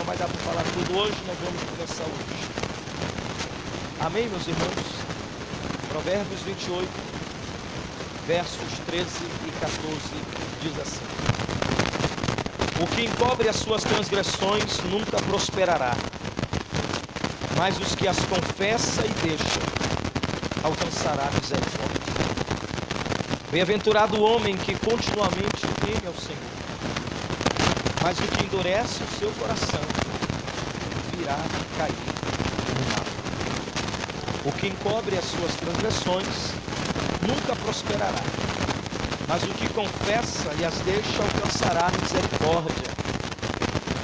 não vai dar para falar tudo hoje, nós vamos começar hoje. Amém, meus irmãos? Provérbios 28, versos 13 e 14, diz assim: o que encobre as suas transgressões nunca prosperará, mas os que as confessa e deixa alcançará misericórdia. Bem-aventurado o homem que continuamente teme ao Senhor, mas o que endurece o seu coração virá cair no mal. O que encobre as suas transgressões nunca prosperará, mas o que confessa e as deixa alcançará misericórdia.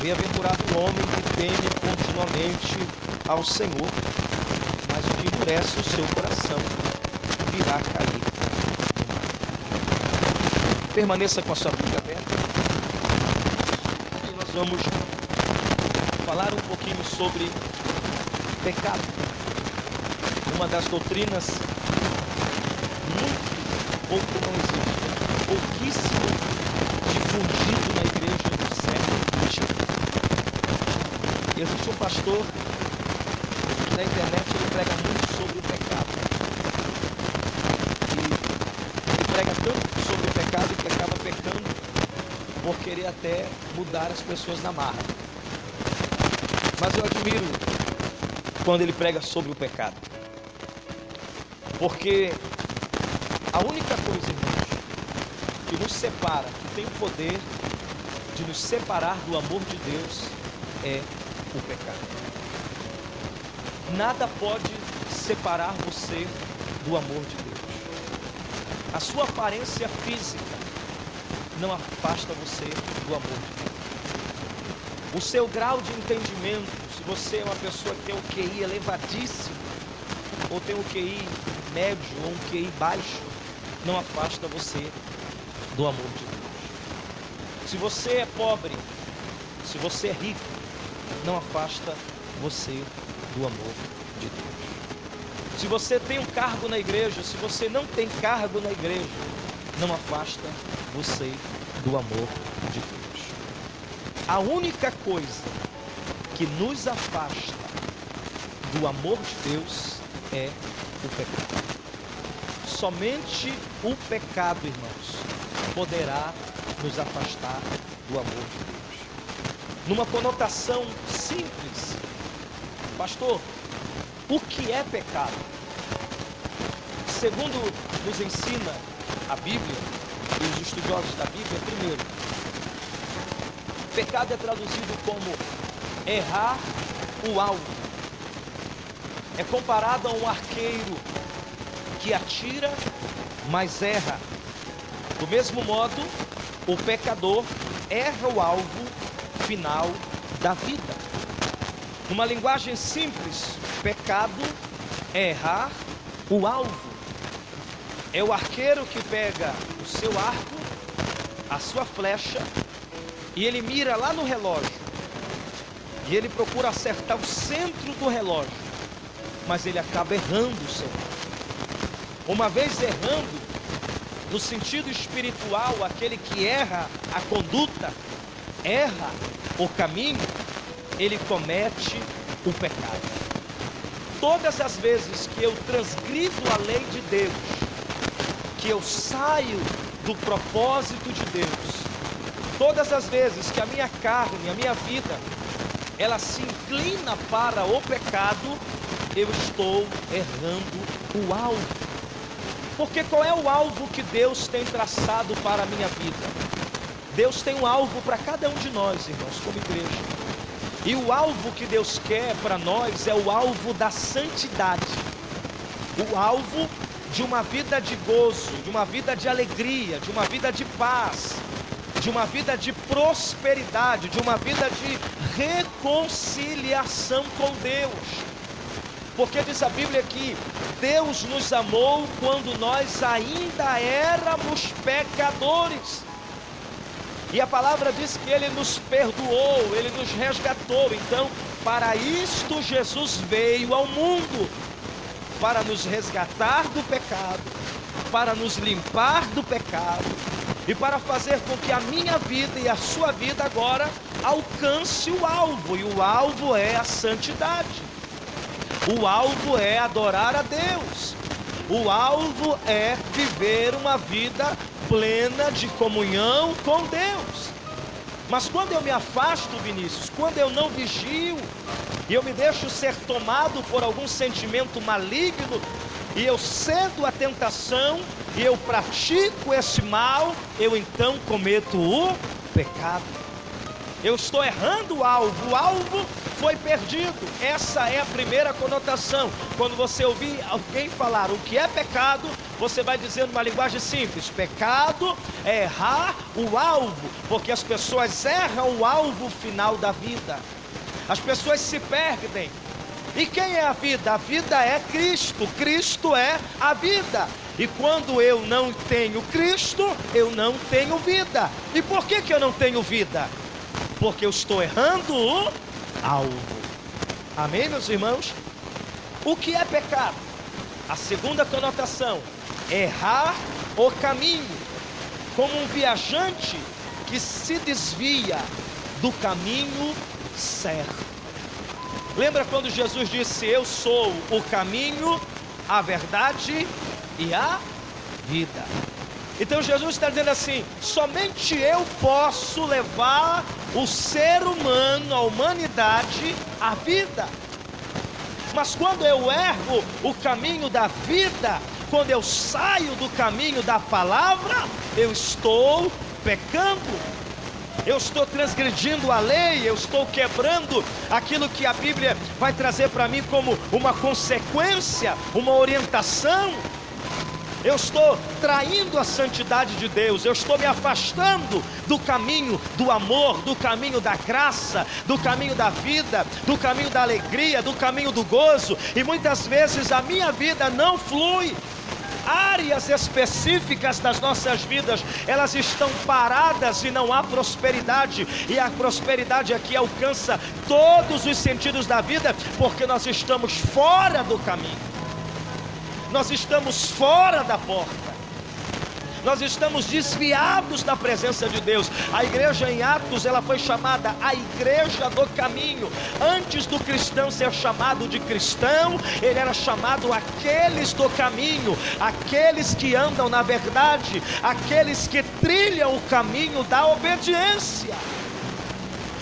Bem-aventurado o homem que teme continuamente ao Senhor, mas o que endurece o seu coração virá cair no mal. Permaneça com a sua Bíblia aberta e nós vamos falar um pouquinho sobre pecado. Uma das doutrinas muito pouco não existe, pouquíssimo difundido na igreja do século XXI. E existe um pastor que na internet ele prega muito sobre o pecado. E ele prega tanto sobre o pecado que acaba pecando por querer até mudar as pessoas na marra. Mas eu admiro quando ele prega sobre o pecado. Porque a única coisa, irmãos, que nos separa, que tem o poder de nos separar do amor de Deus, é o pecado. Nada pode separar você do amor de Deus. A sua aparência física não afasta você do amor de Deus. O seu grau de entendimento, se você é uma pessoa que tem um QI elevadíssimo, ou tem um QI médio ou um QI baixo, não afasta você do amor de Deus. Se você é pobre, se você é rico, não afasta você do amor de Deus. Se você tem um cargo na igreja, se você não tem cargo na igreja, não afasta você do amor de Deus. A única coisa que nos afasta do amor de Deus é o pecado. Somente o pecado, irmãos, poderá nos afastar do amor de Deus. Numa conotação simples, pastor, o que é pecado? Segundo nos ensina a Bíblia e os estudiosos da Bíblia, primeiro, pecado é traduzido como errar o alvo. É comparado a um arqueiro que atira, mas erra. Do mesmo modo, o pecador erra o alvo final da vida. Numa linguagem simples, pecado é errar o alvo. É o arqueiro que pega o seu arco, a sua flecha, e ele mira lá no relógio. E ele procura acertar o centro do relógio, mas ele acaba errando o seu alvo. Uma vez errando, no sentido espiritual, aquele que erra a conduta, erra o caminho, ele comete o pecado. Todas as vezes que eu transgrido a lei de Deus, que eu saio do propósito de Deus, todas as vezes que a minha carne, a minha vida, ela se inclina para o pecado, eu estou errando o alvo. Porque qual é o alvo que Deus tem traçado para a minha vida? Deus tem um alvo para cada um de nós, irmãos, como igreja. E o alvo que Deus quer para nós é o alvo da santidade. O alvo de uma vida de gozo, de uma vida de alegria, de uma vida de paz, de uma vida de prosperidade, de uma vida de reconciliação com Deus. Porque diz a Bíblia que Deus nos amou quando nós ainda éramos pecadores. E a palavra diz que Ele nos perdoou, Ele nos resgatou. Então, para isto Jesus veio ao mundo, para nos resgatar do pecado, para nos limpar do pecado, e para fazer com que a minha vida e a sua vida agora alcance o alvo, e o alvo é a santidade, o alvo é adorar a Deus, o alvo é viver uma vida plena de comunhão com Deus. Mas quando eu me afasto, Vinícius, quando eu não vigio, e eu me deixo ser tomado por algum sentimento maligno, e eu cedo à tentação, e eu pratico esse mal, eu então cometo o pecado. Eu estou errando o alvo foi perdido. Essa é a primeira conotação. Quando você ouvir alguém falar o que é pecado, você vai dizer numa linguagem simples: pecado é errar o alvo, porque as pessoas erram o alvo final da vida. As pessoas se perdem. E quem é a vida? A vida é Cristo. Cristo é a vida. E quando eu não tenho Cristo, eu não tenho vida. E por que eu não tenho vida? Porque eu estou errando o alvo. Amém, meus irmãos? O que é pecado? A segunda conotação: errar o caminho, como um viajante que se desvia do caminho certo. Lembra quando Jesus disse: eu sou o caminho, a verdade e a vida? Então Jesus está dizendo assim: somente eu posso levar o ser humano, a humanidade, à vida. Mas quando eu erro o caminho da vida, quando eu saio do caminho da palavra, eu estou pecando. Eu estou transgredindo a lei, eu estou quebrando aquilo que a Bíblia vai trazer para mim como uma consequência, uma orientação. Eu estou traindo a santidade de Deus, eu estou me afastando do caminho do amor, do caminho da graça, do caminho da vida, do caminho da alegria, do caminho do gozo, e muitas vezes a minha vida não flui. Áreas específicas das nossas vidas, elas estão paradas e não há prosperidade, e a prosperidade aqui alcança todos os sentidos da vida, porque nós estamos fora do caminho, nós estamos fora da porta, nós estamos desviados da presença de Deus. A igreja em Atos, ela foi chamada a igreja do caminho. Antes do cristão ser chamado de cristão, ele era chamado aqueles do caminho, aqueles que andam na verdade, aqueles que trilham o caminho da obediência.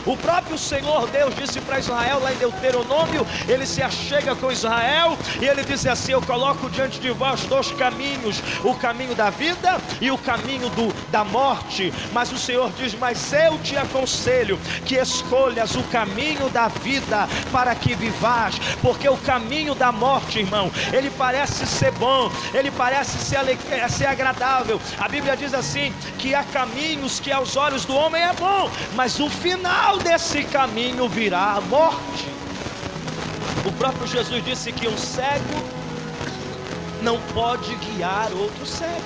O próprio Senhor Deus disse para Israel lá em Deuteronômio, ele se achega com Israel e ele diz assim: eu coloco diante de vós dois caminhos, o caminho da vida e o caminho da morte. Mas o Senhor diz: mas eu te aconselho que escolhas o caminho da vida para que vivas, porque o caminho da morte, irmão, ele parece ser bom, ele parece ser agradável. A Bíblia diz assim, que há caminhos que aos olhos do homem é bom, mas o final desse caminho virá a morte. O próprio Jesus disse que um cego não pode guiar outro cego,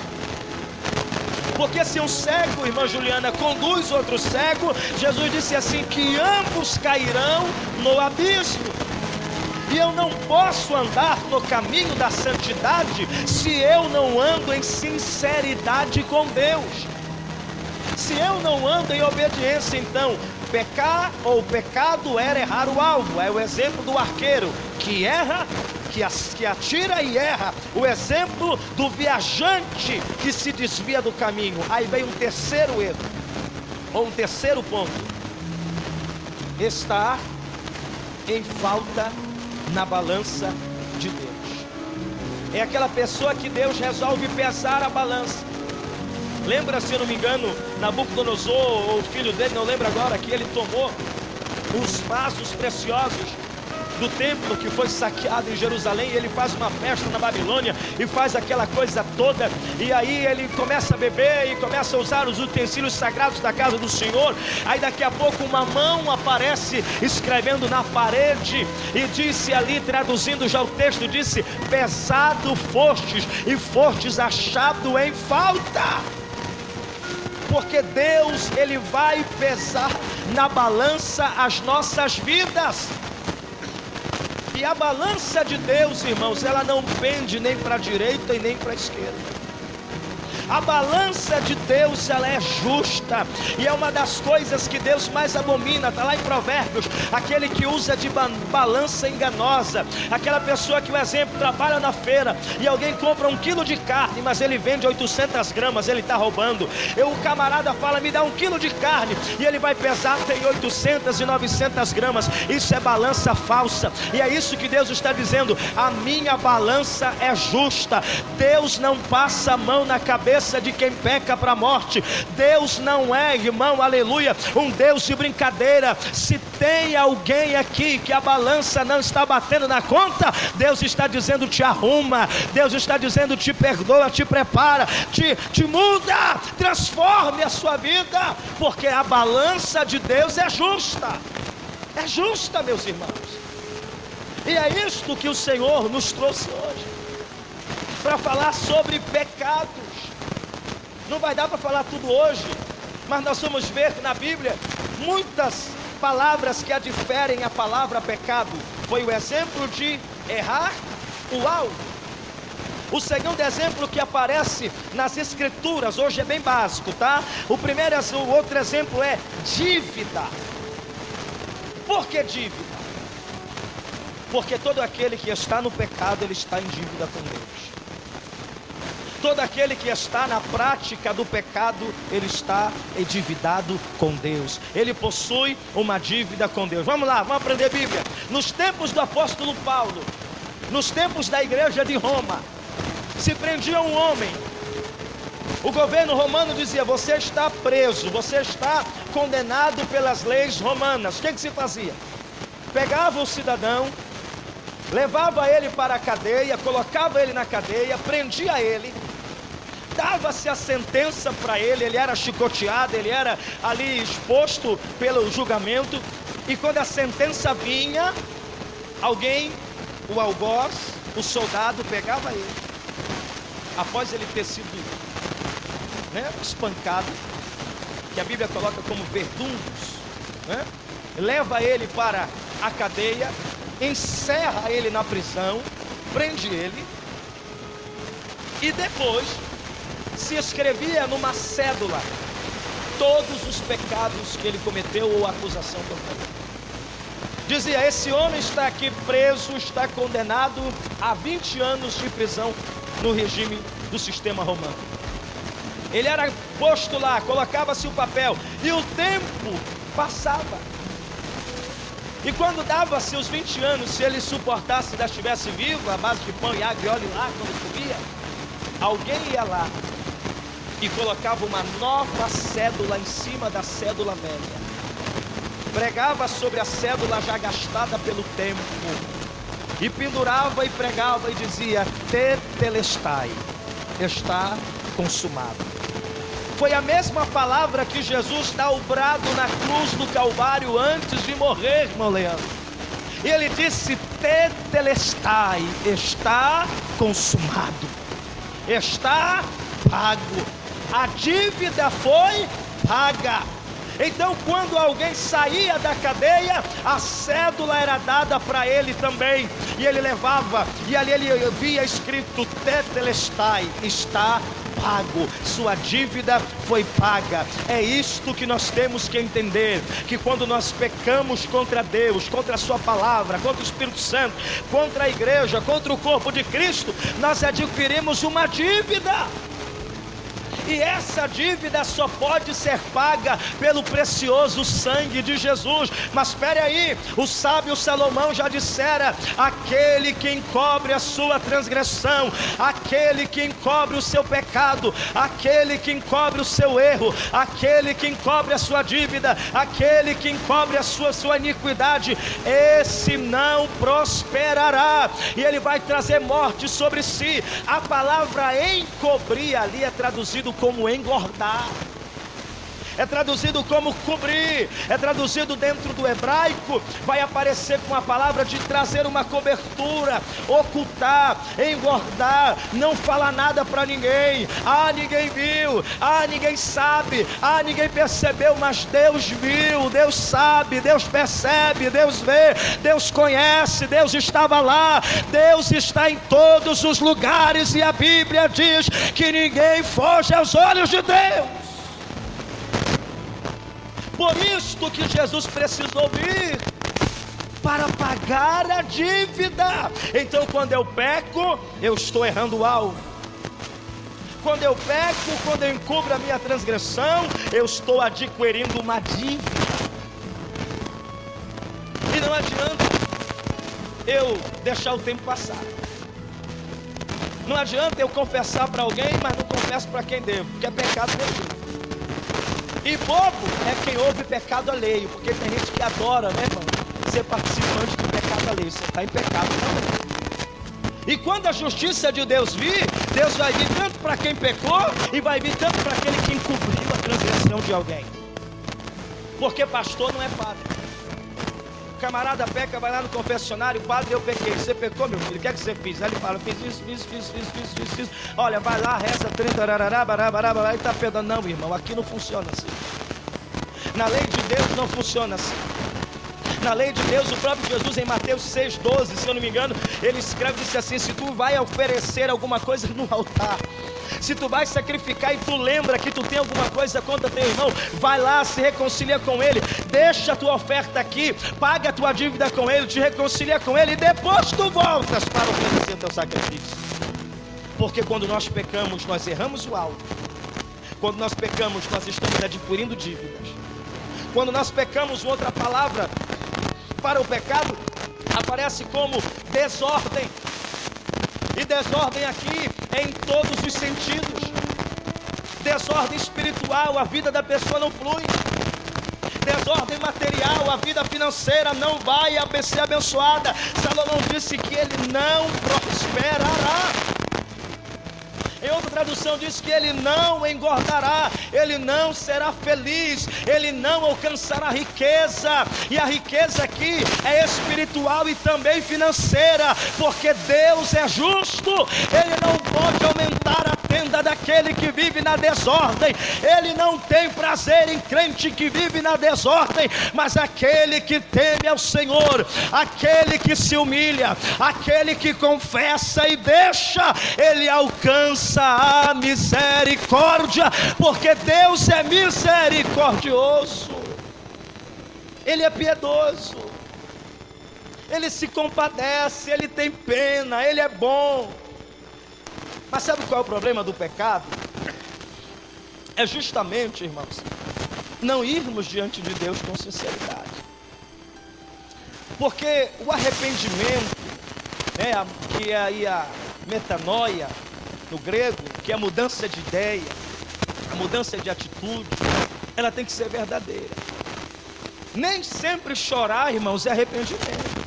porque se um cego, irmã Juliana, conduz outro cego, Jesus disse assim, que ambos cairão no abismo. E eu não posso andar no caminho da santidade se eu não ando em sinceridade com Deus, se eu não ando em obediência. Então, pecar ou pecado era errar o alvo. É o exemplo do arqueiro que erra, que atira e erra. O exemplo do viajante que se desvia do caminho. Aí vem um terceiro erro, ou um terceiro ponto: estar em falta na balança de Deus. É aquela pessoa que Deus resolve pesar a balança. Lembra, se eu não me engano, Nabucodonosor, ou o filho dele, não lembro agora, que ele tomou os vasos preciosos do templo que foi saqueado em Jerusalém, e ele faz uma festa na Babilônia, e faz aquela coisa toda, e aí ele começa a beber, e começa a usar os utensílios sagrados da casa do Senhor. Aí daqui a pouco uma mão aparece escrevendo na parede, e disse ali, traduzindo já o texto, disse: pesado fostes, e fostes achado em falta. Porque Deus, ele vai pesar na balança as nossas vidas. E a balança de Deus, irmãos, ela não pende nem para a direita e nem para a esquerda. A balança de Deus, ela é justa, e é uma das coisas que Deus mais abomina. Está lá em Provérbios, aquele que usa de balança enganosa, aquela pessoa que, o exemplo, trabalha na feira e alguém compra 1 quilo de carne, mas ele vende 800 gramas, ele está roubando. O camarada fala, me dá 1 quilo de carne, e ele vai pesar, tem 800 e 900 gramas, isso é balança falsa. E é isso que Deus está dizendo: a minha balança é justa. Deus não passa a mão na cabeça de quem peca para a morte. Deus não é, irmão, aleluia, um Deus de brincadeira. Se tem alguém aqui que a balança não está batendo na conta, Deus está dizendo: te arruma. Deus está dizendo: te perdoa, te prepara, te muda, transforme a sua vida, porque a balança de Deus é justa. É justa, meus irmãos. E é isto que o Senhor nos trouxe hoje, para falar sobre pecados. Não vai dar para falar tudo hoje, mas nós vamos ver na Bíblia muitas palavras que adiferem a palavra pecado. Foi o exemplo de errar o alvo. O segundo exemplo que aparece nas Escrituras, hoje é bem básico, tá? O outro exemplo é dívida. Por que dívida? Porque todo aquele que está no pecado, ele está em dívida com Deus. Todo aquele que está na prática do pecado, ele está endividado com Deus. Ele possui uma dívida com Deus. Vamos lá, vamos aprender Bíblia. Nos tempos do apóstolo Paulo, nos tempos da igreja de Roma, se prendia um homem, o governo romano dizia: você está preso, você está condenado pelas leis romanas. O que se fazia? Pegava o cidadão, levava ele para a cadeia, colocava ele na cadeia, prendia ele, dava-se a sentença para ele, ele era chicoteado, ele era ali exposto pelo julgamento, e quando a sentença vinha, alguém, o algoz, o soldado, pegava ele, após ele ter sido espancado, que a Bíblia coloca como verdugos, leva ele para a cadeia, encerra ele na prisão, prende ele, e depois se escrevia numa cédula todos os pecados que ele cometeu ou acusação contra ele. Dizia: esse homem está aqui preso, está condenado a 20 anos de prisão no regime do sistema romano. Ele era posto lá, colocava-se o papel, e o tempo passava. E quando dava-se os 20 anos, se ele suportasse, ainda estivesse vivo, à base de pão e água e óleo lá, quando comia, alguém ia lá e colocava uma nova cédula em cima da cédula velha. Pregava sobre a cédula já gastada pelo tempo, e pendurava e pregava e dizia: tetelestai, está consumado. Foi a mesma palavra que Jesus dá o brado na cruz do Calvário antes de morrer, irmão Leandro. E ele disse: tetelestai, está consumado, está pago, a dívida foi paga. Então, quando alguém saía da cadeia, a cédula era dada para ele também, e ele levava, e ali ele via escrito: tetelestai, está pago, sua dívida foi paga. É isto que nós temos que entender, que quando nós pecamos contra Deus, contra a sua palavra, contra o Espírito Santo, contra a igreja, contra o corpo de Cristo, nós adquirimos uma dívida. E essa dívida só pode ser paga pelo precioso sangue de Jesus. Mas espere aí, o sábio Salomão já dissera: aquele que encobre a sua transgressão, aquele que encobre o seu pecado, aquele que encobre o seu erro, aquele que encobre a sua dívida, aquele que encobre a sua iniquidade, esse não prosperará, e ele vai trazer morte sobre si. A palavra encobrir ali é traduzido como engordar. é traduzido como cobrir, é traduzido dentro do hebraico, vai aparecer com a palavra de trazer uma cobertura, ocultar, engordar, não falar nada para ninguém. Ninguém viu, ninguém sabe, ninguém percebeu, mas Deus viu, Deus sabe, Deus percebe, Deus vê, Deus conhece, Deus estava lá, Deus está em todos os lugares, e a Bíblia diz que ninguém foge aos olhos de Deus. Por isto que Jesus precisou vir, para pagar a dívida. Então quando eu peco, eu estou errando o alvo. Quando eu peco, quando eu encubro a minha transgressão, eu estou adquirindo uma dívida. E não adianta eu deixar o tempo passar. Não adianta eu confessar para alguém, mas não confesso para quem devo, porque é pecado meu. E bobo é quem ouve pecado alheio, porque tem gente que adora, né, irmão, ser participante do pecado alheio. Você está em pecado também. E quando a justiça de Deus vir, Deus vai vir tanto para quem pecou, e vai vir tanto para aquele que encobriu a transgressão de alguém. Porque pastor não é padre. O camarada peca, vai lá no confessionário: padre, eu pequei. Você pecou, meu filho? O que é que você fez? Aí ele fala: fiz isso. Olha, vai lá, reza 30, e está perdoando. Não, irmão, aqui não funciona assim. Na lei de Deus não funciona assim. Na lei de Deus, o próprio Jesus, em Mateus 6,12, se eu não me engano, ele escreve, disse assim: se tu vai oferecer alguma coisa no altar, se tu vai sacrificar e tu lembra que tu tem alguma coisa contra teu irmão, vai lá, se reconcilia com ele, deixa a tua oferta aqui, paga a tua dívida com ele, te reconcilia com ele, e depois tu voltas para oferecer teu sacrifício. Porque quando nós pecamos, nós erramos o alvo. Quando nós pecamos, nós estamos adquirindo dívidas. Quando nós pecamos, outra palavra para o pecado aparece como desordem. E desordem aqui é em todos os sentidos. Desordem espiritual, a vida da pessoa não flui. Desordem material, a vida financeira não vai ser abençoada. Salomão disse que ele não prosperará. Em outra tradução diz que ele não engordará, ele não será feliz, ele não alcançará riqueza. E a riqueza aqui é espiritual e também financeira, porque Deus é justo. Ele não pode aumentar a tenda daquele que vive na desordem. Ele não tem prazer em crente que vive na desordem, mas aquele que teme ao Senhor, aquele que se humilha, aquele que confessa e deixa, ele alcança a misericórdia, porque Deus é misericordioso, ele é piedoso, ele se compadece, ele tem pena, ele é bom. Mas sabe qual é o problema do pecado? É justamente, irmãos, não irmos diante de Deus com sinceridade. Porque o arrependimento, que é aí a metanoia no grego, que é a mudança de ideia, a mudança de atitude, ela tem que ser verdadeira. Nem sempre chorar, irmãos, é arrependimento.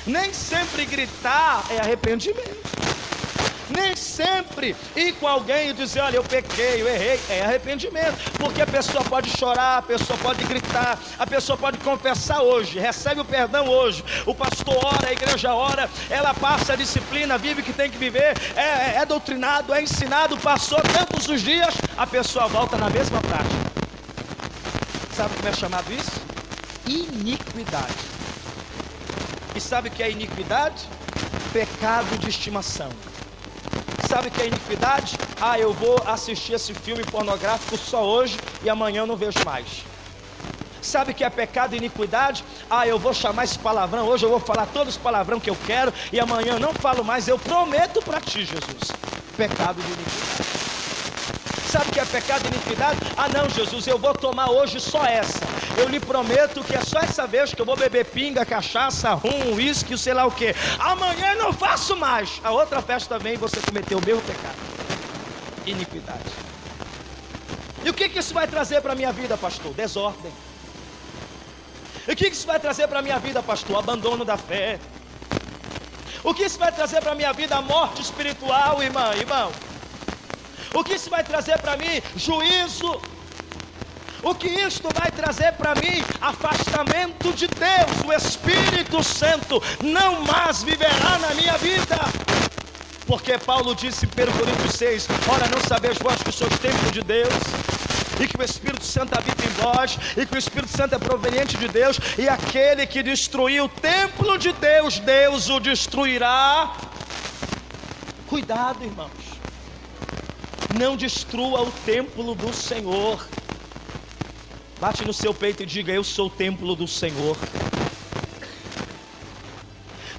Nem sempre gritar é arrependimento. Nem sempre ir com alguém e dizer: olha, eu pequei, eu errei, é arrependimento. Porque a pessoa pode chorar, a pessoa pode gritar, a pessoa pode confessar hoje, recebe o perdão hoje, o pastor ora, a igreja ora, ela passa a disciplina, vive o que tem que viver, é doutrinado, é ensinado, passou tantos os dias, a pessoa volta na mesma prática. Sabe como é chamado isso? Iniquidade. E sabe o que é iniquidade? Pecado de estimação. Sabe o que é iniquidade? Eu vou assistir esse filme pornográfico só hoje e amanhã eu não vejo mais. Sabe o que é pecado e iniquidade? Eu vou chamar esse palavrão, hoje eu vou falar todos os palavrão que eu quero e amanhã eu não falo mais, eu prometo para ti, Jesus. Pecado de iniquidade. Sabe o que é pecado e iniquidade? Não, Jesus, eu vou tomar hoje só essa. Eu lhe prometo que é só essa vez que eu vou beber pinga, cachaça, rum, uísque, sei lá o que. Amanhã eu não faço mais. A outra festa vem e você cometeu o mesmo pecado. Iniquidade. E o que isso vai trazer para a minha vida, pastor? Desordem. E o que isso vai trazer para a minha vida, pastor? Abandono da fé. O que isso vai trazer para a minha vida? Morte espiritual, irmão. O que isso vai trazer para mim? Juízo. O que isto vai trazer para mim? Afastamento de Deus. O Espírito Santo não mais viverá na minha vida. Porque Paulo disse em 1 Coríntios 6, ora, não sabeis vós que sois templo de Deus, e que o Espírito Santo habita em vós, e que o Espírito Santo é proveniente de Deus, e aquele que destruiu o templo de Deus, Deus o destruirá. Cuidado, irmãos, não destrua o templo do Senhor. Bate no seu peito e diga: eu sou o templo do Senhor.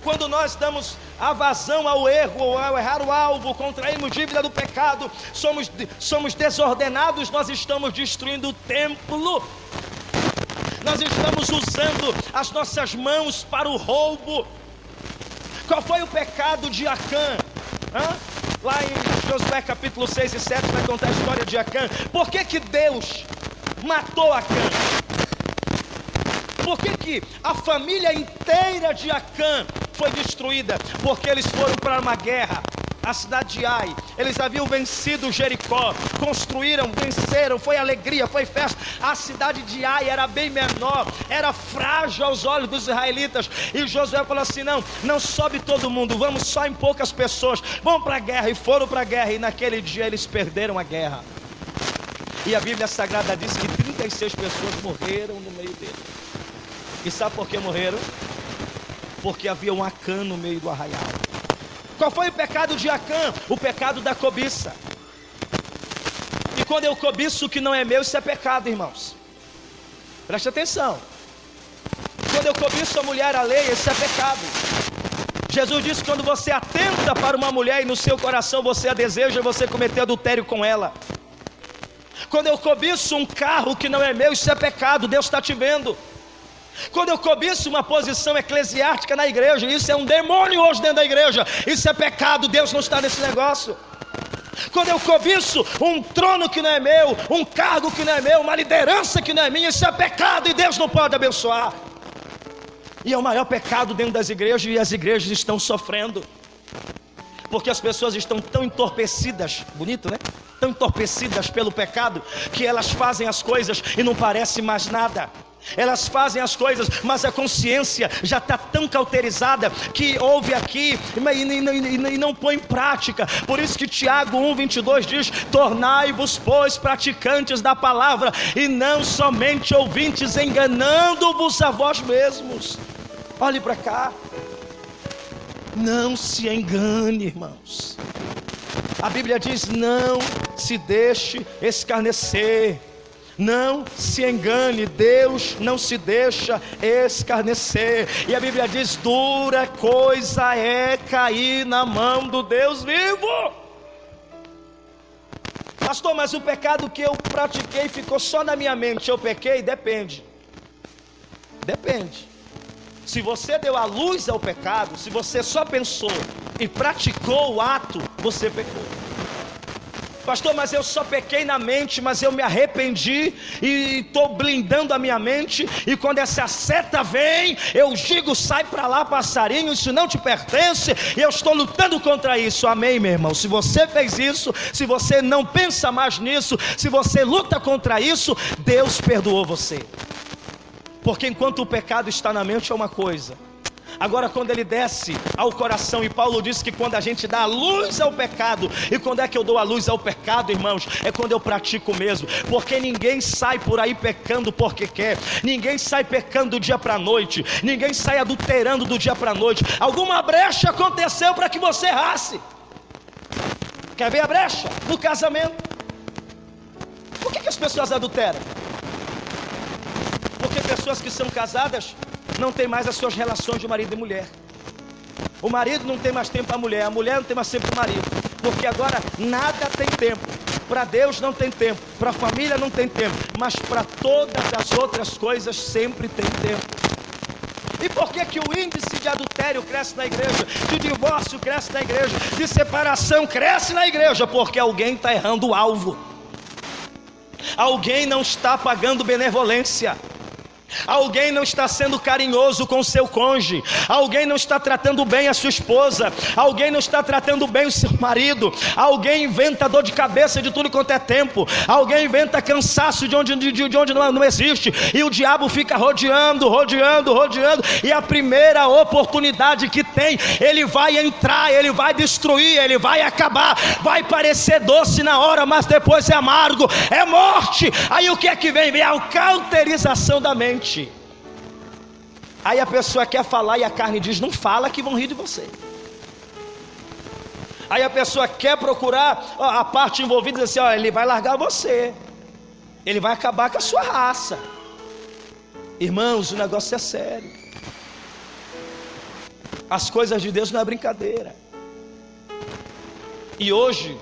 Quando nós damos a vazão ao erro, ou ao errar o alvo, contraímos dívida do pecado, somos desordenados, nós estamos destruindo o templo. Nós estamos usando as nossas mãos para o roubo. Qual foi o pecado de Acã? Lá em Josué capítulo 6 e 7 vai contar a história de Acã. Por que Deus matou Acã? Por que a família inteira de Acã foi destruída? Porque eles foram para uma guerra, a cidade de Ai. Eles haviam vencido Jericó, construíram, venceram, foi alegria, foi festa. A cidade de Ai era bem menor, era frágil aos olhos dos israelitas. E Josué falou assim: não sobe todo mundo, vamos só em poucas pessoas, vamos para a guerra. E foram para a guerra, e naquele dia eles perderam a guerra. E a Bíblia Sagrada diz que 36 pessoas morreram no meio deles. E sabe por que morreram? Porque havia um Acã no meio do arraial. Qual foi o pecado de Acã? O pecado da cobiça. E quando eu cobiço o que não é meu, isso é pecado, irmãos. Preste atenção. Quando eu cobiço a mulher alheia, isso é pecado. Jesus disse: quando você atenta para uma mulher e no seu coração você a deseja, você cometeu adultério com ela. Quando eu cobiço um carro que não é meu, isso é pecado, Deus está te vendo. Quando eu cobiço uma posição eclesiástica na igreja, isso é um demônio hoje dentro da igreja, isso é pecado, Deus não está nesse negócio. Quando eu cobiço um trono que não é meu, um cargo que não é meu, uma liderança que não é minha, isso é pecado e Deus não pode abençoar. E é o maior pecado dentro das igrejas, e as igrejas estão sofrendo, porque as pessoas estão tão entorpecidas, bonito, né? Tão entorpecidas pelo pecado, que elas fazem as coisas e não parece mais nada. Elas fazem as coisas, mas a consciência já está tão cauterizada que ouve aqui e não põe em prática. Por isso que Tiago 1:22 diz: tornai-vos, pois, praticantes da palavra, e não somente ouvintes, enganando-vos a vós mesmos. Olhe para cá. Não se engane, irmãos. A Bíblia diz: não se deixe escarnecer. Não se engane, Deus não se deixa escarnecer. E a Bíblia diz: dura coisa é cair na mão do Deus vivo. Pastor, mas o pecado que eu pratiquei ficou só na minha mente, eu pequei? Depende. Se você deu a luz ao pecado, se você só pensou e praticou o ato, você pecou. Pastor, mas eu só pequei na mente, mas eu me arrependi e estou blindando a minha mente, e quando essa seta vem, eu digo: sai para lá, passarinho, isso não te pertence, e eu estou lutando contra isso. Amém, meu irmão? Se você fez isso, se você não pensa mais nisso, se você luta contra isso, Deus perdoou você. Porque enquanto o pecado está na mente é uma coisa, agora quando ele desce ao coração, e Paulo disse que quando a gente dá a luz ao pecado, e quando é que eu dou a luz ao pecado, irmãos? É quando eu pratico mesmo. Porque ninguém sai por aí pecando porque quer, ninguém sai pecando do dia para a noite, ninguém sai adulterando do dia para a noite. Alguma brecha aconteceu para que você errasse. Quer ver a brecha? No casamento. Por que as pessoas adulteram? Porque pessoas que são casadas não tem mais as suas relações de marido e mulher. O marido não tem mais tempo para a mulher não tem mais tempo para o marido. Porque agora nada tem tempo. Para Deus não tem tempo, para a família não tem tempo, mas para todas as outras coisas sempre tem tempo. E por que o índice de adultério cresce na igreja, de divórcio cresce na igreja, de separação cresce na igreja? Porque alguém está errando o alvo. Alguém não está pagando benevolência. Alguém não está sendo carinhoso com o seu cônjuge, alguém não está tratando bem a sua esposa, alguém não está tratando bem o seu marido, alguém inventa dor de cabeça de tudo quanto é tempo, alguém inventa cansaço de onde não existe, e o diabo fica rodeando, e a primeira oportunidade que tem, ele vai entrar, ele vai destruir, ele vai acabar. Vai parecer doce na hora, mas depois é amargo, é morte. Aí o que é que vem? Vem a cauterização da mente. Aí a pessoa quer falar e a carne diz: não fala que vão rir de você. Aí a pessoa quer procurar a parte envolvida e diz assim: olha, ele vai largar você, ele vai acabar com a sua raça. Irmãos, o negócio é sério. As coisas de Deus não é brincadeira. E hoje,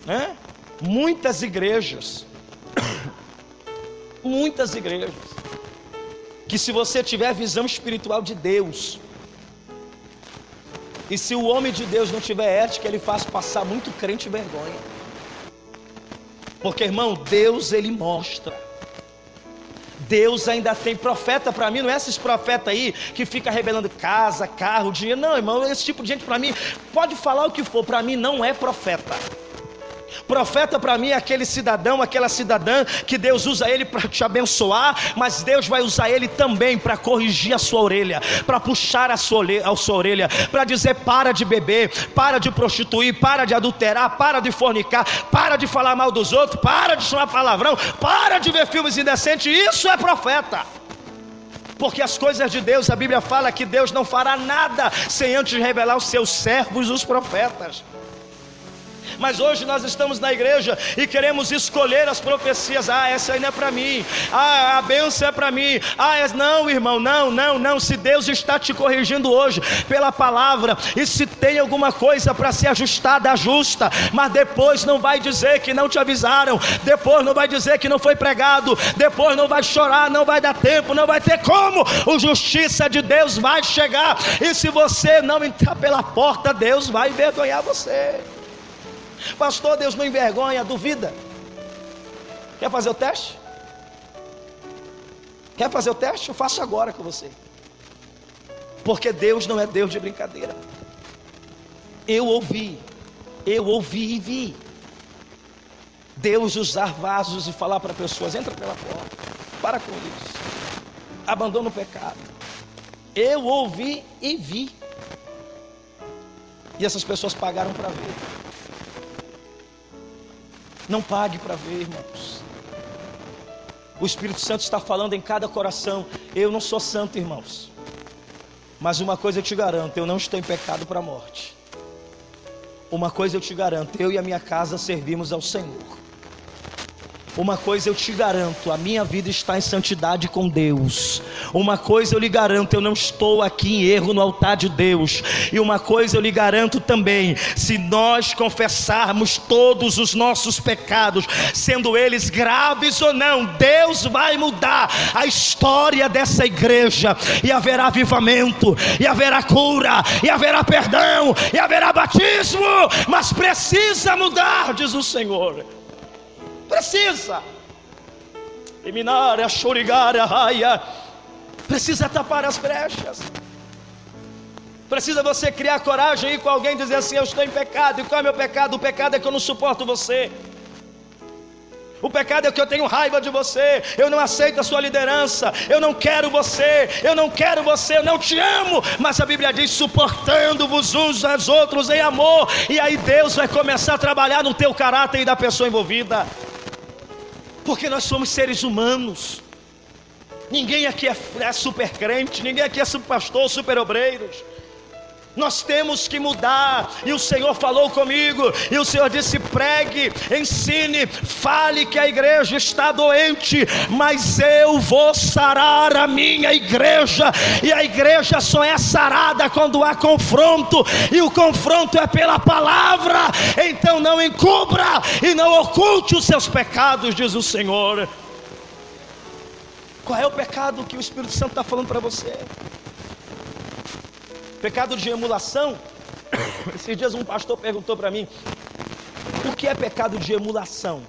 né, muitas igrejas, que se você tiver visão espiritual de Deus, e se o homem de Deus não tiver ética, ele faz passar muito crente vergonha. Porque, irmão, Deus, ele mostra. Deus ainda tem profeta para mim, não é esses profetas aí que fica revelando casa, carro, dinheiro. Não, irmão, esse tipo de gente para mim, pode falar o que for, para mim não é profeta. Profeta para mim é aquele cidadão, aquela cidadã que Deus usa ele para te abençoar, mas Deus vai usar ele também para corrigir a sua orelha, para puxar a sua orelha, para dizer: para de beber, para de prostituir, para de adulterar, para de fornicar, para de falar mal dos outros, para de chamar palavrão, para de ver filmes indecentes. Isso é profeta. Porque as coisas de Deus, a Bíblia fala que Deus não fará nada sem antes revelar aos seus servos, os profetas. Mas hoje nós estamos na igreja e queremos escolher as profecias. Essa aí não é para mim. A bênção é para mim. Não, irmão, não. Se Deus está te corrigindo hoje pela palavra, e se tem alguma coisa para ser ajustada, ajusta. Mas depois não vai dizer que não te avisaram, depois não vai dizer que não foi pregado, depois não vai chorar, não vai dar tempo, não vai ter como. A justiça de Deus vai chegar, e se você não entrar pela porta, Deus vai envergonhar você. Pastor, Deus não envergonha, duvida? Quer fazer o teste? Quer fazer o teste? Eu faço agora com você. Porque Deus não é Deus de brincadeira. Eu ouvi e vi Deus usar vasos e falar para pessoas: entra pela porta, para com isso, abandona o pecado. Eu ouvi e vi. E essas pessoas pagaram para ver. Não pague para ver, irmãos. O Espírito Santo está falando em cada coração. Eu não sou santo, irmãos, mas uma coisa eu te garanto: eu não estou em pecado para a morte. Uma coisa eu te garanto: eu e a minha casa servimos ao Senhor. Uma coisa eu te garanto: a minha vida está em santidade com Deus. Uma coisa eu lhe garanto: eu não estou aqui em erro no altar de Deus. E uma coisa eu lhe garanto também: se nós confessarmos todos os nossos pecados, sendo eles graves ou não, Deus vai mudar a história dessa igreja, e haverá avivamento, e haverá cura, e haverá perdão, e haverá batismo. Mas precisa mudar, diz o Senhor. Precisa eliminar a chorigar, a raia. Precisa tapar as brechas. Precisa você criar coragem e ir com alguém e dizer assim: eu estou em pecado. E qual é meu pecado? O pecado é que eu não suporto você. O pecado é que eu tenho raiva de você, eu não aceito a sua liderança, eu não quero você, eu não te amo. Mas a Bíblia diz: suportando-vos uns aos outros em amor. E aí Deus vai começar a trabalhar no teu caráter e da pessoa envolvida. Porque nós somos seres humanos. Ninguém aqui é super crente, ninguém aqui é super pastor, super obreiros. Nós temos que mudar. E o Senhor falou comigo, e o Senhor disse: pregue, ensine, fale que a igreja está doente, mas eu vou sarar a minha igreja. E a igreja só é sarada quando há confronto, e o confronto é pela palavra. Então não encubra e não oculte os seus pecados, diz o Senhor. Qual é o pecado que o Espírito Santo está falando para você? Pecado de emulação. Esses dias um pastor perguntou para mim: o que é pecado de emulação?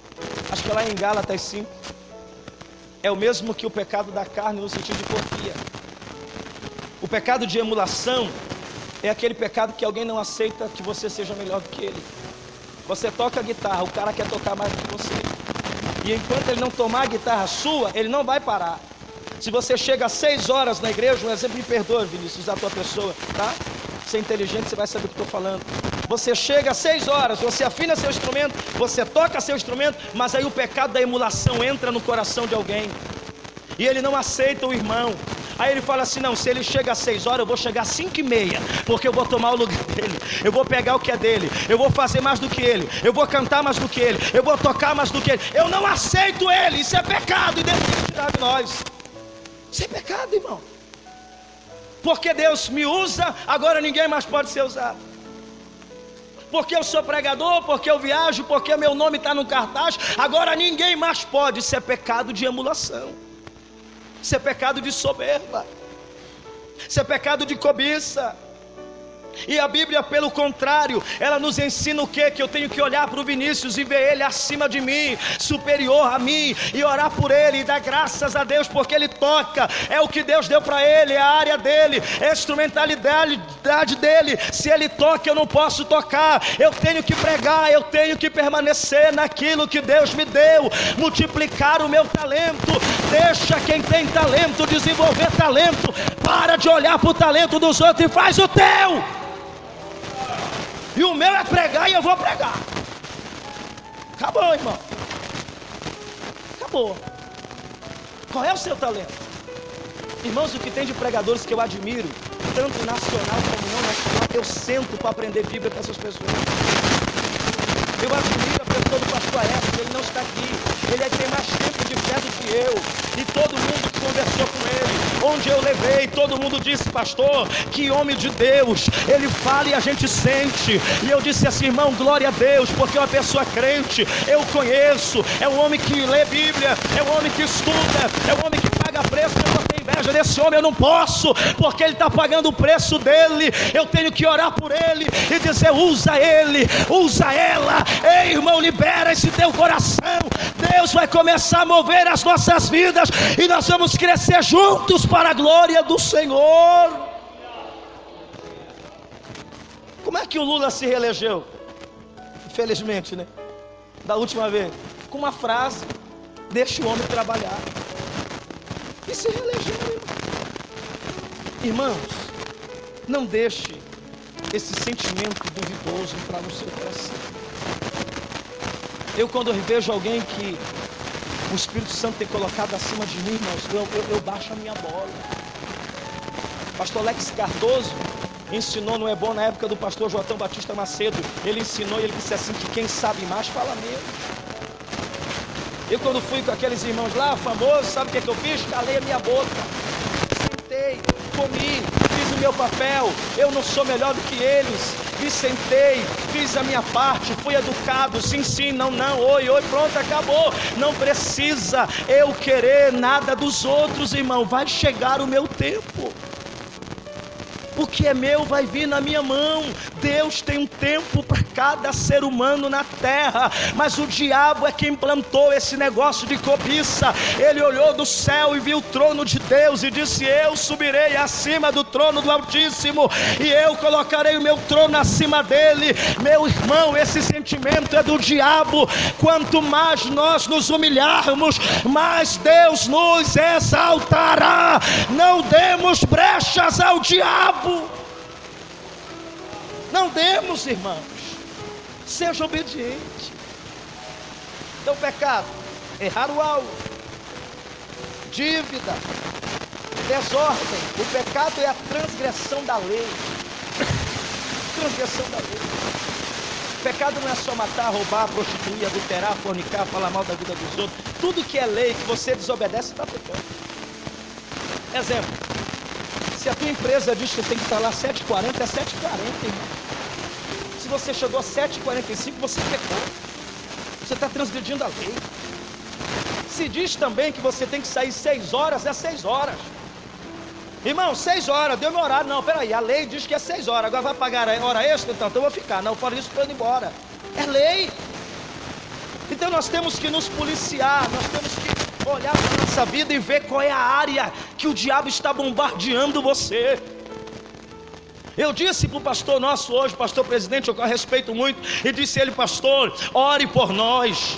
Acho que é lá em Gálatas 5. é o mesmo que o pecado da carne no sentido de porfia. O pecado de emulação é aquele pecado que alguém não aceita que você seja melhor do que ele. Você toca a guitarra, o cara quer tocar mais do que você. E enquanto ele não tomar a guitarra sua, ele não vai parar. Se você chega às 6 horas na igreja, um exemplo, me perdoa, Vinícius, a tua pessoa, tá? Você é inteligente, você vai saber o que eu estou falando. Você chega às 6 horas, você afina seu instrumento, você toca seu instrumento, mas aí o pecado da emulação entra no coração de alguém. E ele não aceita o irmão. Aí ele fala assim, não, se ele chega às 6 horas, eu vou chegar às 5h30, porque eu vou tomar o lugar dele, eu vou pegar o que é dele, eu vou fazer mais do que ele, eu vou cantar mais do que ele, eu vou tocar mais do que ele. Eu não aceito ele, isso é pecado, e Deus tem que tirar de nós. Isso é pecado, irmão. Porque Deus me usa, agora ninguém mais pode ser usado. Porque eu sou pregador, porque eu viajo, porque meu nome está no cartaz, agora ninguém mais pode. Isso é pecado de emulação. Isso é pecado de soberba. Isso é pecado de cobiça. E a Bíblia, pelo contrário, ela nos ensina o quê? Que eu tenho que olhar para o Vinícius e ver ele acima de mim, superior a mim, e orar por ele, e dar graças a Deus, porque ele toca, é o que Deus deu para ele, é a área dele, é a instrumentalidade dele. Se ele toca, eu não posso tocar, eu tenho que pregar, eu tenho que permanecer naquilo que Deus me deu, multiplicar o meu talento. Deixa quem tem talento desenvolver talento, para de olhar para o talento dos outros e faz o teu. E o meu é pregar e eu vou pregar. Acabou, irmão. Acabou. Qual é o seu talento? Irmãos, o que tem de pregadores que eu admiro, tanto nacional como não nacional, eu sento para aprender Bíblia com essas pessoas. Eu admiro a pessoa do pastor Aécio, ele não está aqui. Ele é que tem mais tempo de fé do que eu. E todo mundo que conversou com ele, onde eu levei, todo mundo disse, pastor, que homem de Deus. Ele fala e a gente sente. E eu disse assim, irmão, glória a Deus, porque é uma pessoa crente, eu conheço. É um homem que lê Bíblia, é um homem que estuda, é um homem que paga preço. Eu não tenho inveja desse homem, eu não posso, porque ele está pagando o preço dele. Eu tenho que orar por ele e dizer, usa ele, usa ela. Ei, irmão, libera esse teu coração. Deus vai começar a mover as nossas vidas e nós vamos crescer juntos para a glória do Senhor. Como é que o Lula se reelegeu? Infelizmente, né? Da última vez, com uma frase: deixa o homem trabalhar. E se reelegeu, irmãos. Não deixe esse sentimento duvidoso entrar no seu coração. Eu, quando eu vejo alguém que o Espírito Santo tem colocado acima de mim, irmãos, eu baixo a minha bola. Pastor Alex Cardoso ensinou, não é bom, na época do pastor Joatão Batista Macedo, ele ensinou e ele disse assim, que quem sabe mais fala menos. Eu, quando fui com aqueles irmãos lá, famosos, sabe o que eu fiz? Calei a minha boca, sentei, comi, fiz o meu papel. Eu não sou melhor do que eles. Me sentei, fiz a minha parte, fui educado, sim, sim, não, não, oi, oi, pronto, acabou. Não precisa eu querer nada dos outros, irmão. Vai chegar o meu tempo. O que é meu vai vir na minha mão. Deus tem um tempo para cada ser humano na terra, mas o diabo é quem plantou esse negócio de cobiça. Ele olhou do céu e viu o trono de Deus e disse, eu subirei acima do trono do Altíssimo e eu colocarei o meu trono acima dele. Meu irmão, esse sentimento é do diabo. Quanto mais nós nos humilharmos, mais Deus nos exaltará. Não demos brechas ao diabo. Não demos, irmãos. Seja obediente. Então, pecado, errar o alvo, dívida, desordem. O pecado é a transgressão da lei. Transgressão da lei. Pecado não é só matar, roubar, prostituir, adulterar, fornicar, falar mal da vida dos outros. Tudo que é lei, que você desobedece, está pecando. Exemplo: se a tua empresa diz que tem que estar lá às 7h40, é 7h40, irmão. Se você chegou às 7h45, você pecou. Você está transgredindo a lei. Se diz também que você tem que sair 6 horas, é 6 horas. Irmão, 6 horas, deu meu horário. Não, peraí, a lei diz que é 6 horas. Agora vai pagar a hora extra? Então eu vou ficar. Não, fora isso, estou indo embora. É lei. Então nós temos que nos policiar, nós temos que olhar para a nossa vida e ver qual é a área que o diabo está bombardeando você. Eu disse para o pastor nosso hoje, pastor presidente, eu respeito muito, e disse a ele: pastor, ore por nós,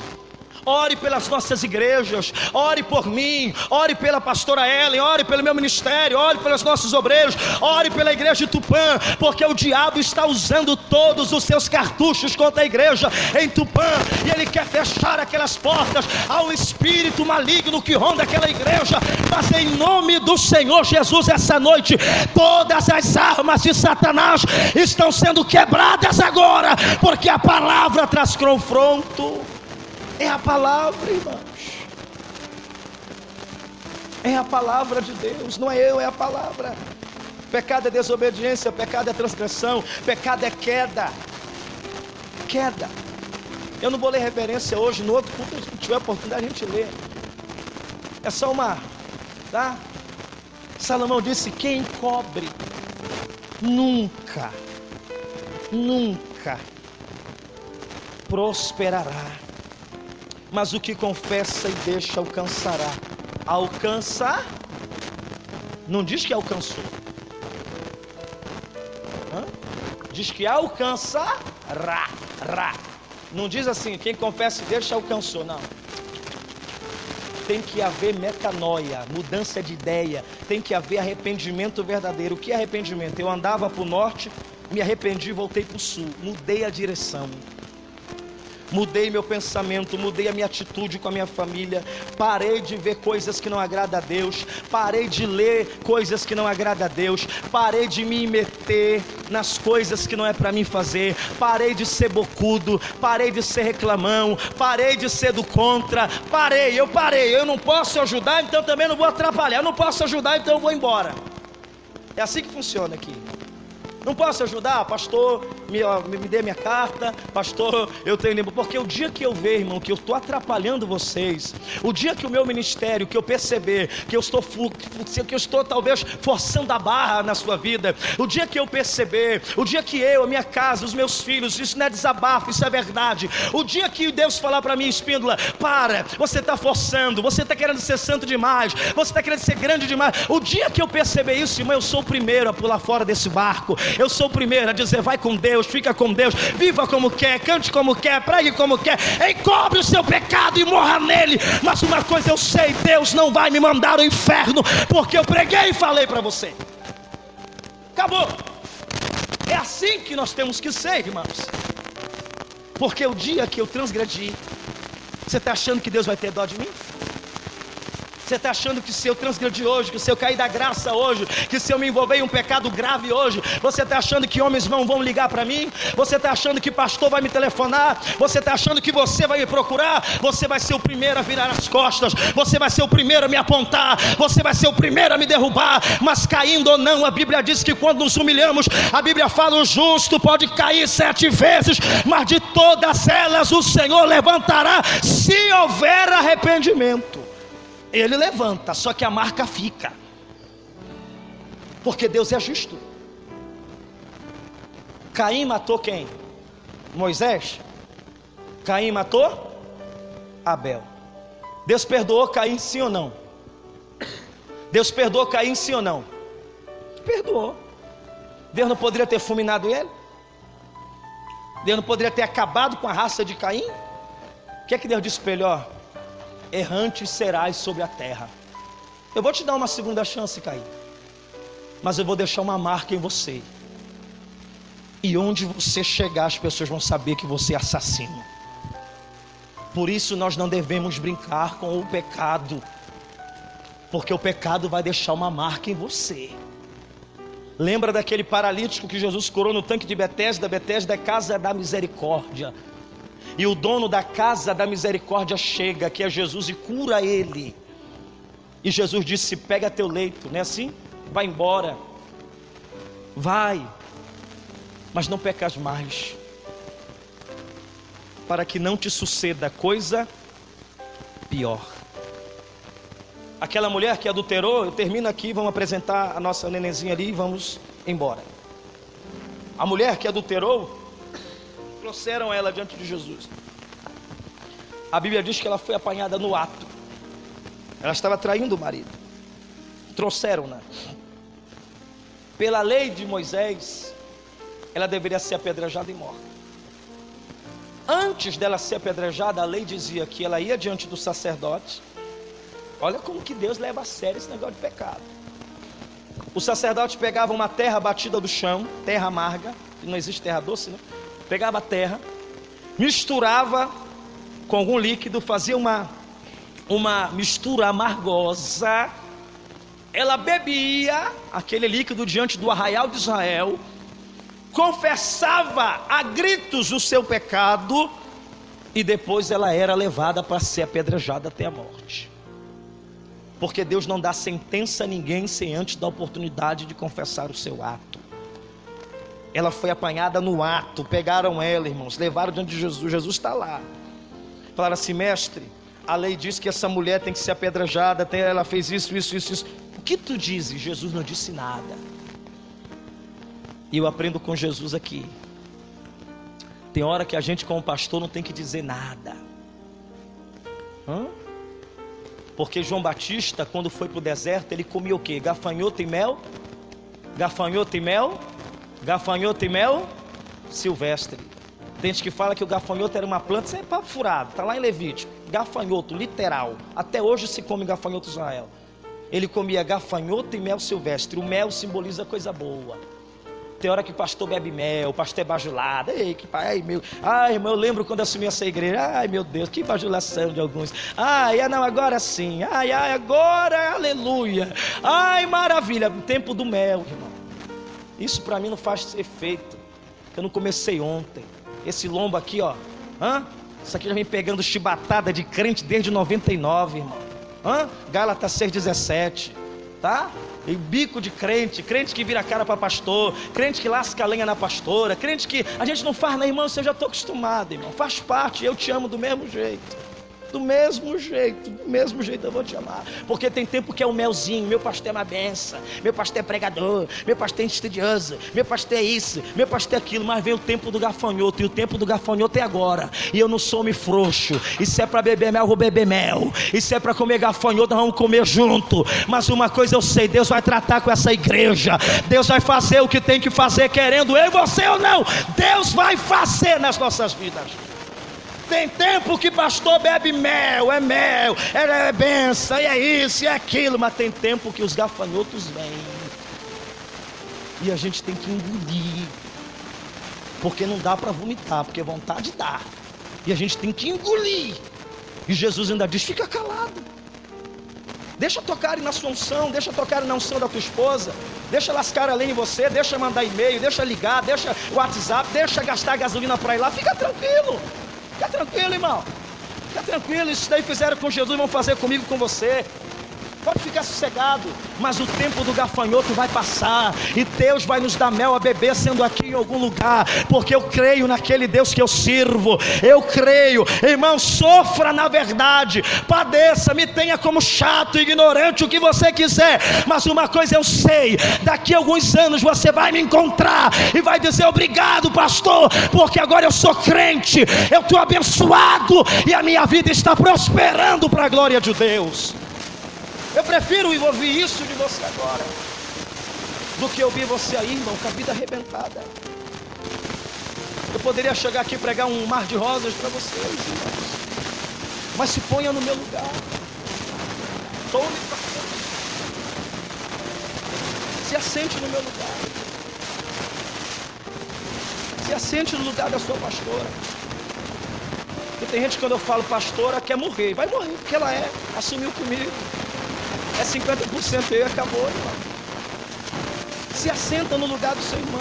ore pelas nossas igrejas, ore por mim, ore pela pastora Ellen, ore pelo meu ministério, ore pelos nossos obreiros, ore pela igreja de Tupã, porque o diabo está usando todos os seus cartuchos contra a igreja em Tupã, e ele quer fechar aquelas portas ao espírito maligno que ronda aquela igreja. Mas em nome do Senhor Jesus, essa noite, todas as armas de Satanás estão sendo quebradas agora, porque a palavra traz confronto. É a palavra, irmãos. É a palavra de Deus, não é eu, é a palavra. Pecado é desobediência, pecado é transgressão, pecado é queda. Queda. Eu não vou ler referência hoje, no outro culto, se tiver oportunidade a gente lê. É só uma, tá? Salomão disse: quem encobre nunca prosperará, mas o que confessa e deixa alcançará. Alcança, não diz que alcançou, diz que alcançará. Não diz assim, quem confessa e deixa alcançou, não. Tem que haver metanoia, mudança de ideia, tem que haver arrependimento verdadeiro. O que é arrependimento? Eu andava para o norte, me arrependi e voltei para o sul, mudei a direção, mudei meu pensamento, mudei a minha atitude com a minha família, parei de ver coisas que não agradam a Deus, parei de ler coisas que não agradam a Deus, parei de me meter nas coisas que não é para mim fazer, parei de ser bocudo, parei de ser reclamão, parei de ser do contra, eu não posso ajudar, então também não vou atrapalhar, eu não posso ajudar, então eu vou embora. É assim que funciona aqui. Não posso ajudar, pastor, me dê minha carta, pastor, eu tenho... Porque o dia que eu ver, irmão, que eu estou atrapalhando vocês, o dia que o meu ministério, que eu perceber que eu estou talvez forçando a barra na sua vida, o dia que eu perceber, o dia que eu, a minha casa, os meus filhos, isso não é desabafo, isso é verdade, o dia que Deus falar para mim: Espíndola, para, você está forçando, você está querendo ser santo demais, você está querendo ser grande demais, o dia que eu perceber isso, irmão, eu sou o primeiro a pular fora desse barco, eu sou o primeiro a dizer: vai com Deus, fica com Deus, viva como quer, cante como quer, pregue como quer, encobre o seu pecado e morra nele. Mas uma coisa eu sei: Deus não vai me mandar ao inferno, porque eu preguei e falei para você. Acabou. É assim que nós temos que ser, irmãos. Porque o dia que eu transgredi, você está achando que Deus vai ter dó de mim? Você está achando que se eu transgredir hoje, que se eu cair da graça hoje, que se eu me envolver em um pecado grave hoje, você está achando que homens vão ligar para mim? Você está achando que pastor vai me telefonar? Você está achando que você vai me procurar? Você vai ser o primeiro a virar as costas, você vai ser o primeiro a me apontar, você vai ser o primeiro a me derrubar. Mas caindo ou não, a Bíblia diz que quando nos humilhamos, a Bíblia fala: o justo pode cair 7 vezes, mas de todas elas o Senhor levantará, se houver arrependimento. Ele levanta, só que a marca fica, porque Deus é justo. Caim matou quem? Moisés. Caim matou Abel. Deus perdoou Caim, sim ou não? Deus perdoou Caim, sim ou não? Perdoou. Deus não poderia ter fulminado ele? Deus não poderia ter acabado com a raça de Caim? O que é que Deus disse para ele? Ó, errante serás sobre a terra. Eu vou te dar uma segunda chance, Caim, mas eu vou deixar uma marca em você, e onde você chegar, as pessoas vão saber que você é assassino. Por isso nós não devemos brincar com o pecado, porque o pecado vai deixar uma marca em você. Lembra daquele paralítico que Jesus curou no tanque de Betesda? Betesda é casa da misericórdia. E o dono da casa da misericórdia chega, que é Jesus, e cura ele. E Jesus disse: pega teu leito, não é assim? Vai embora, vai, mas não pecas mais, para que não te suceda coisa pior. Aquela mulher que adulterou, eu termino aqui, vamos apresentar a nossa nenenzinha ali e vamos embora. A mulher que adulterou, trouxeram ela diante de Jesus. A Bíblia diz que ela foi apanhada no ato. Ela estava traindo o marido. Trouxeram-na. Pela lei de Moisés, ela deveria ser apedrejada e morta. Antes dela ser apedrejada, a lei dizia que ela ia diante do sacerdote. Olha como que Deus leva a sério esse negócio de pecado. O sacerdote pegava uma terra batida do chão, terra amarga, não existe terra doce, né? Pegava a terra, misturava com algum líquido, fazia uma mistura amargosa. Ela bebia aquele líquido diante do arraial de Israel, confessava a gritos o seu pecado, e depois ela era levada para ser apedrejada até a morte. Porque Deus não dá sentença a ninguém sem antes dar oportunidade de confessar o seu ato. Ela foi apanhada no ato, pegaram ela, irmãos, levaram diante de Jesus. Jesus está lá. Falaram assim: mestre, a lei diz que essa mulher tem que ser apedrejada, ela fez isso. O que tu dizes? Jesus não disse nada. E eu aprendo com Jesus aqui. Tem hora que a gente como pastor não tem que dizer nada. Porque João Batista, quando foi para o deserto, ele comia o quê? Gafanhoto e mel? Gafanhoto e mel? Gafanhoto e mel silvestre. Tem gente que fala que o gafanhoto era uma planta. Isso é papo furado, está lá em Levítico. Gafanhoto, literal. Até hoje se come gafanhoto em Israel. Ele comia gafanhoto e mel silvestre. O mel simboliza coisa boa. Tem hora que o pastor bebe mel, o pastor é bajulado. Ai, irmão, eu lembro quando assumi essa igreja. Ai, meu Deus, que bajulação de alguns. Não, agora sim. Agora, aleluia. Ai, maravilha. O tempo do mel, irmão. Isso para mim não faz efeito. Eu não comecei ontem. Esse lombo aqui, ó. Isso aqui já vem pegando chibatada de crente desde 99, irmão. Gálatas 6,17. Tá? E bico de crente que vira a cara para pastor, crente que lasca a lenha na pastora, crente que a gente não faz, né, irmão? Você já estou acostumado, irmão. Faz parte, eu te amo do mesmo jeito. Do mesmo jeito eu vou te amar. Porque tem tempo que é um melzinho. Meu pastor é uma benção, meu pastor é pregador, meu pastor é estudioso, meu pastor é isso, meu pastor é aquilo. Mas vem o tempo do gafanhoto, e o tempo do gafanhoto é agora. E eu não sou homem frouxo. E se é para beber mel, eu vou beber mel. E se é para comer gafanhoto, nós vamos comer junto. Mas uma coisa eu sei: Deus vai tratar com essa igreja. Deus vai fazer o que tem que fazer, querendo eu e você ou não. Deus vai fazer nas nossas vidas. Tem tempo que pastor bebe mel, é benção, e é isso, e é aquilo. Mas tem tempo que os gafanhotos vêm, e a gente tem que engolir. Porque não dá para vomitar, porque vontade dá. E a gente tem que engolir. E Jesus ainda diz: fica calado. Deixa tocarem na sua unção, deixa tocarem na unção da tua esposa. Deixa lascar a lenha em você, deixa mandar e-mail, deixa ligar, deixa WhatsApp, deixa gastar gasolina para ir lá. Fica tranquilo. Fica tranquilo, irmão. Fica tranquilo. Isso daí fizeram com Jesus, vão fazer comigo, com você. Pode ficar sossegado. Mas o tempo do gafanhoto vai passar, e Deus vai nos dar mel a beber, sendo aqui em algum lugar. Porque eu creio naquele Deus que eu sirvo. Eu creio, irmão. Sofra na verdade, padeça, me tenha como chato, ignorante, o que você quiser. Mas uma coisa eu sei: daqui a alguns anos você vai me encontrar e vai dizer: obrigado, pastor, porque agora eu sou crente, eu estou abençoado, e a minha vida está prosperando para a glória de Deus. Eu prefiro ouvir isso de você agora do que ouvir você aí, irmão, com a vida arrebentada. Eu poderia chegar aqui e pregar um mar de rosas para vocês, irmãos, mas se ponha no meu lugar. Tome para frente. Se assente no meu lugar. Se assente no lugar da sua pastora. Porque tem gente, quando eu falo pastora, quer morrer. Vai morrer, porque ela assumiu comigo. É 50% eu e acabou, irmão. Se assenta no lugar do seu irmão.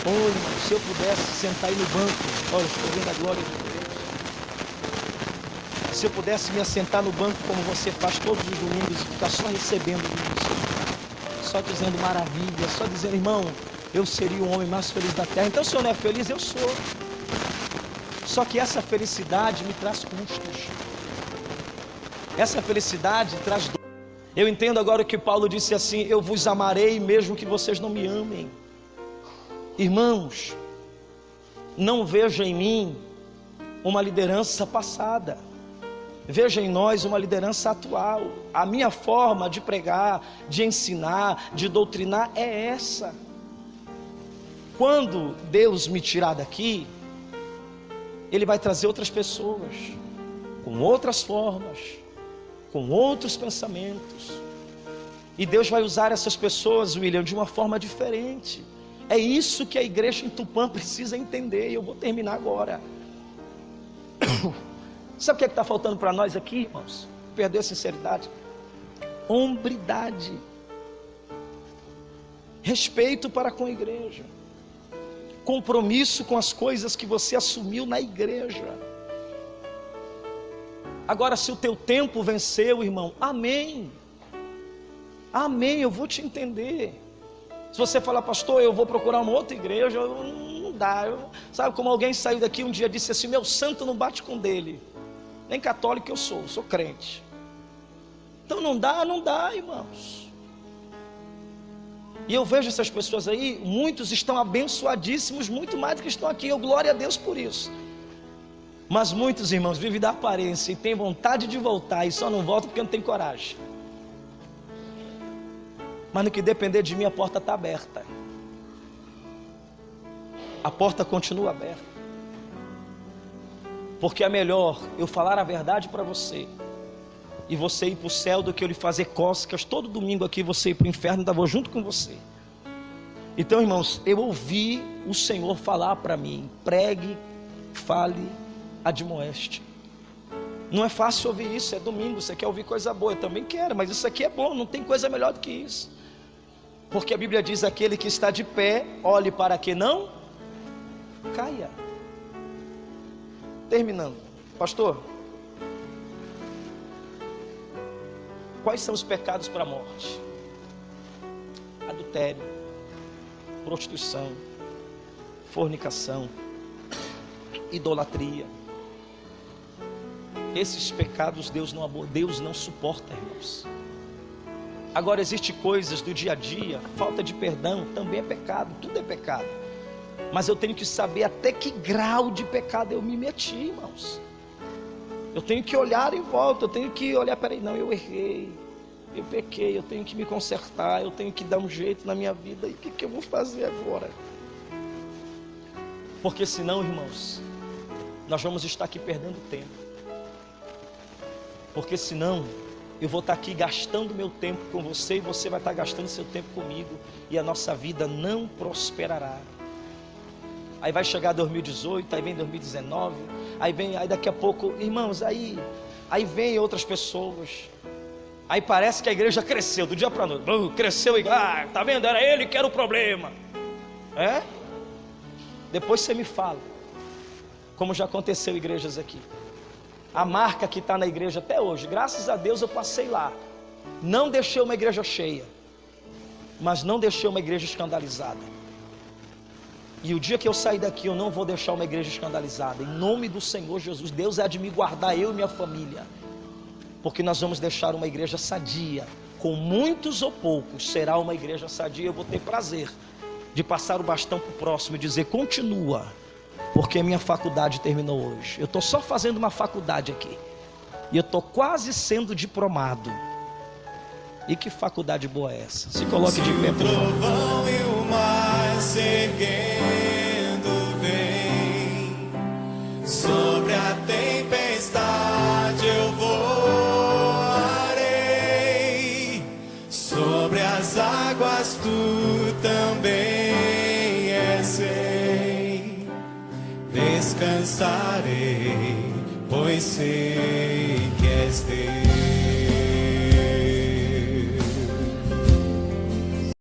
Irmão, se eu pudesse sentar aí no banco, olha, estou vendo a glória de Deus. Se eu pudesse me assentar no banco como você faz todos os domingos, e ficar só recebendo isso, só dizendo maravilha, só dizendo: irmão, eu seria o homem mais feliz da terra. Então, se eu não é feliz, eu sou. Só que essa felicidade me traz custos. Essa felicidade traz dor. Eu entendo agora o que Paulo disse assim: eu vos amarei mesmo que vocês não me amem. Irmãos, não veja em mim uma liderança passada. veja em nós uma liderança atual. A minha forma de pregar, de ensinar, de doutrinar é essa. Quando Deus me tirar daqui, Ele vai trazer outras pessoas, com outras formas, com outros pensamentos. E Deus vai usar essas pessoas, William, de uma forma diferente. É isso que a igreja em Tupã precisa entender. E eu vou terminar agora. Sabe o que está faltando para nós aqui, irmãos? Perder a sinceridade. Hombridade. Respeito para com a igreja. Compromisso com as coisas que você assumiu na igreja. Agora, se o teu tempo venceu, irmão, amém. Amém, eu vou te entender. Se você falar, pastor, eu vou procurar uma outra igreja, não dá. Sabe como alguém saiu daqui um dia e disse assim: meu santo não bate com dele. Nem católico eu sou crente. Então não dá, irmãos. E eu vejo essas pessoas aí, muitos estão abençoadíssimos, muito mais do que estão aqui. Eu glória a Deus por isso. Mas muitos, irmãos, vivem da aparência e têm vontade de voltar e só não voltam porque não tem coragem. Mas no que depender de mim, a porta está aberta. A porta continua aberta. Porque é melhor eu falar a verdade para você e você ir para o céu do que eu lhe fazer cócegas todo domingo aqui, você ir para o inferno, ainda vou junto com você. Então, irmãos, eu ouvi o Senhor falar para mim: pregue, fale, admoeste. Não é fácil ouvir isso, é domingo, você quer ouvir coisa boa, eu também quero, mas isso aqui é bom, não tem coisa melhor do que isso. Porque a Bíblia diz: aquele que está de pé, olhe para que não caia. Terminando, pastor, quais são os pecados para a morte? Adultério, prostituição, fornicação, idolatria. Esses pecados Deus não suporta, irmãos. Agora, existem coisas do dia a dia, falta de perdão também é pecado, tudo é pecado. Mas eu tenho que saber até que grau de pecado eu me meti, irmãos. Eu tenho que olhar em volta, eu tenho que olhar, peraí, não, eu errei, eu pequei, eu tenho que me consertar, eu tenho que dar um jeito na minha vida. E o que eu vou fazer agora? Porque senão, irmãos, nós vamos estar aqui perdendo tempo. Porque senão eu vou estar aqui gastando meu tempo com você e você vai estar gastando seu tempo comigo e a nossa vida não prosperará. Aí vai chegar 2018, aí vem 2019, aí daqui a pouco, irmãos, aí vem outras pessoas. Aí parece que a igreja cresceu do dia para a noite. Cresceu e tá vendo? Era ele que era o problema. É? Depois você me fala, como já aconteceu em igrejas aqui. A marca que está na igreja até hoje, graças a Deus eu passei lá. Não deixei uma igreja cheia, mas não deixei uma igreja escandalizada. E o dia que eu sair daqui, eu não vou deixar uma igreja escandalizada. Em nome do Senhor Jesus, Deus há de me guardar, eu e minha família. Porque nós vamos deixar uma igreja sadia. Com muitos ou poucos, será uma igreja sadia. Eu vou ter prazer de passar o bastão para o próximo e dizer: continua. Porque a minha faculdade terminou hoje. Eu estou só fazendo uma faculdade aqui. E eu estou quase sendo diplomado. E que faculdade boa é essa? Se coloque de pé, por favor. E o mar seguendo vem, sobre a tempestade eu voarei, sobre as águas tu também és rei. Descansarei, pois sei que és Deus.